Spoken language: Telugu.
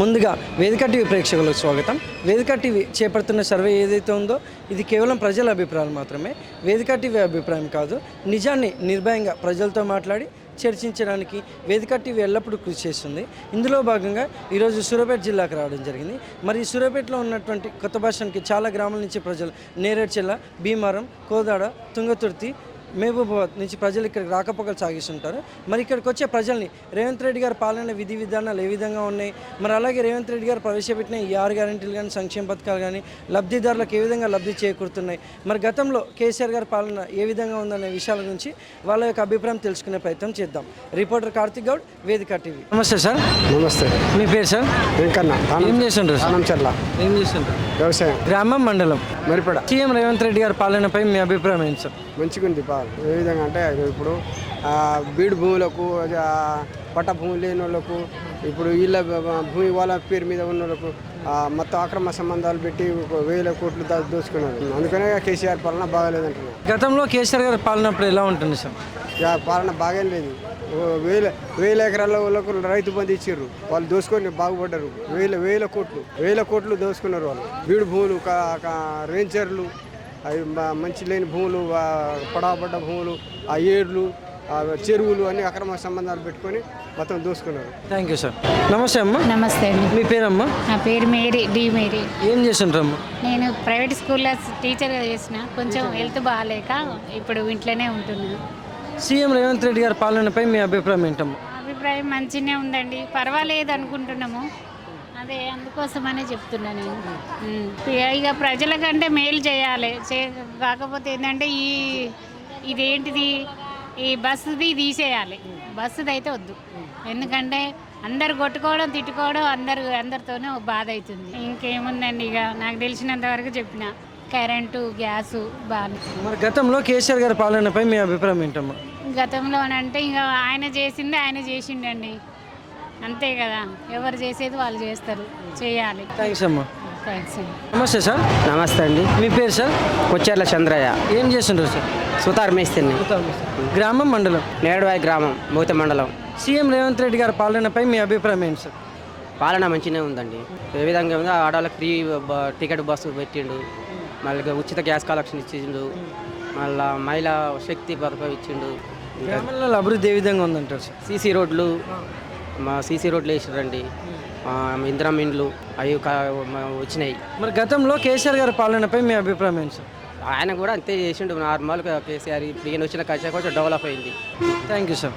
ముందుగా వేదిక టీవీ ప్రేక్షకులకు స్వాగతం. వేదిక టీవీ చేపడుతున్న సర్వే ఏదైతే ఉందో ఇది కేవలం ప్రజల అభిప్రాయాలు మాత్రమే. వేదిక టీవీ అభిప్రాయం కాదు. నిజాన్ని నిర్భయంగా ప్రజలతో మాట్లాడి చర్చించడానికి వేదిక టీవీ ఎల్లప్పుడూ కృషి చేస్తుంది. ఇందులో భాగంగా ఈరోజు సూర్యాపేట జిల్లాకు రావడం జరిగింది. మరి సూర్యాపేటలో ఉన్నటువంటి కొత్త భాషకి చాలా గ్రామాల నుంచి ప్రజలు నేరేడ్చెల్ల, భీమారం, కోదాడ, తుంగతుర్తి, మహబూబాబాద్ నుంచి ప్రజలు ఇక్కడికి రాకపోకలు సాగిస్తుంటారు. మరి ఇక్కడికి వచ్చే ప్రజల్ని రేవంత్ రెడ్డి గారి పాలన విధి విధానాలు ఏ విధంగా ఉన్నాయి, మరి అలాగే రేవంత్ రెడ్డి గారు ప్రవేశపెట్టిన ఈ 6 గ్యారెంటీలు కానీ, సంక్షేమ పథకాలు కానీ లబ్ధిదారులకు ఏ విధంగా లబ్ధి చేకూరుతున్నాయి, మరి గతంలో కేసీఆర్ గారి పాలన ఏ విధంగా ఉందనే విషయాల గురించి వాళ్ళ యొక్క అభిప్రాయం తెలుసుకునే ప్రయత్నం చేద్దాం. రిపోర్టర్ కార్తిక్ గౌడ్, వేదిక టీవీ. నమస్తే సార్. నమస్తే. మీ పేరు సార్? వెంకన్న. ఏం చేస్తుంటారు సార్? ఏం చేస్తుంటారు? వ్యవసాయం. గ్రామం, మండలం మరిపడ. సీఎం రేవంత్ రెడ్డి గారి పాలనపై మీ అభిప్రాయం ఏంటి సార్? మంచిగా ఉంది పాలు. ఏ విధంగా అంటే ఇప్పుడు బీడు భూములకు, పట్ట భూములు లేని వాళ్ళకు, ఇప్పుడు వీళ్ళ భూమి వాళ్ళ పేరు మీద ఉన్న వాళ్ళకు మొత్తం అక్రమ సంబంధాలు పెట్టి 1000 కోట్లు దోచుకున్నారు. అందుకనే కేసీఆర్ పాలన బాగాలేదంటున్నారు. గతంలో కేసీఆర్ గారి పాలన అప్పుడు ఎలా ఉంటుంది సార్? పాలన బాగానే లేదు. 1000 ఎకరాల వాళ్ళకు రైతు బంధు ఇచ్చారు, వాళ్ళు దోసుకొని బాగుపడ్డారు. 1000 కోట్లు దోసుకున్నారు వాళ్ళు. బీడు భూములు, రేంచర్లు, అవి మంచి లేని భూములు, పడవబడ్డ భూములు, ఆ ఏర్లు, చెరువులు అన్ని అక్రమ సంబంధాలు పెట్టుకొని మొత్తం దోసుకున్నారు. Thank you sir. నమస్తే అమ్మ. నమస్తే అండి. మీ పేరమ్మా? నా పేరు మేరీ, డి మేరీ. ఏం చేస్తుంటారమ్మా? నేను ప్రైవేట్ స్కూల్లో టీచర్గా చేసిన. కొంచెం హెల్త్ బాగాలేక ఇప్పుడు ఇంట్లోనే ఉంటున్నాను. సీఎం రేవంత్ రెడ్డి గారి పాలనపై మీ అభిప్రాయం ఏంటమ్మా? అభిప్రాయం మంచిగానే ఉందండి, పర్వాలేదు అనుకుంటున్నాము. అదే అందుకోసమనే చెప్తున్నా నేను. ఇక ప్రజల కంటే మేలు చేయాలి. కాకపోతే ఏంటంటే ఇదేంటిది, ఈ బస్సుది తీసేయాలి. బస్సుది అయితే వద్దు. ఎందుకంటే అందరు కొట్టుకోవడం, తిట్టుకోవడం, అందరితోనే బాధ అవుతుంది. ఇంకేముందండి, ఇక నాకు తెలిసినంత వరకు చెప్పిన కరెంటు, గ్యాసు బాగా. మరి గతంలో కేసీఆర్ గారి పాలనపై మీ అభిప్రాయం ఏంటమ్మా? గతంలో అంటే ఇంకా ఆయన చేసిందే ఆయన చేసిండండి, అంతే కదా. ఎవరు చేసేది వాళ్ళు చేస్తారు, చేయాలి. థ్యాంక్స్ అమ్మా. థ్యాంక్స్ అండి. నమస్తే సార్. నమస్తే అండి. మీ పేరు సార్? కొచ్చెర్ల చంద్రయ్య. ఏం చేస్తుంటారు సార్? సుతార్ మేస్త్రిని. గ్రామం, మండలం? నేడువాయి గ్రామం, మూత మండలం. సీఎం రేవంత్ రెడ్డి గారి పాలనపై మీ అభిప్రాయం ఏంటి సార్? పాలన మంచిగానే ఉందండి. ఏ విధంగా ఉందో ఆడవాళ్ళకి ఫ్రీ టికెట్ బస్సు పెట్టిండు, మళ్ళీ ఉచిత గ్యాస్ కలెక్షన్ ఇచ్చిండు, మళ్ళీ మహిళా శక్తి పథకం ఇచ్చిండు. గ్రామంలో అభివృద్ధి ఏ విధంగా ఉందంటారు సార్? సీసీ రోడ్లు వేసిరండి, ఇందిరం ఇండ్లు అవి వచ్చినాయి. మరి గతంలో కేసీఆర్ గారి పాలనపై మీ అభిప్రాయం ఏంటి సార్? ఆయన కూడా అంతే చేసిండు నార్మల్గా. కేసీఆర్ ఇప్పుడు వచ్చిన కొంచెం డెవలప్ అయింది. Thank you sir.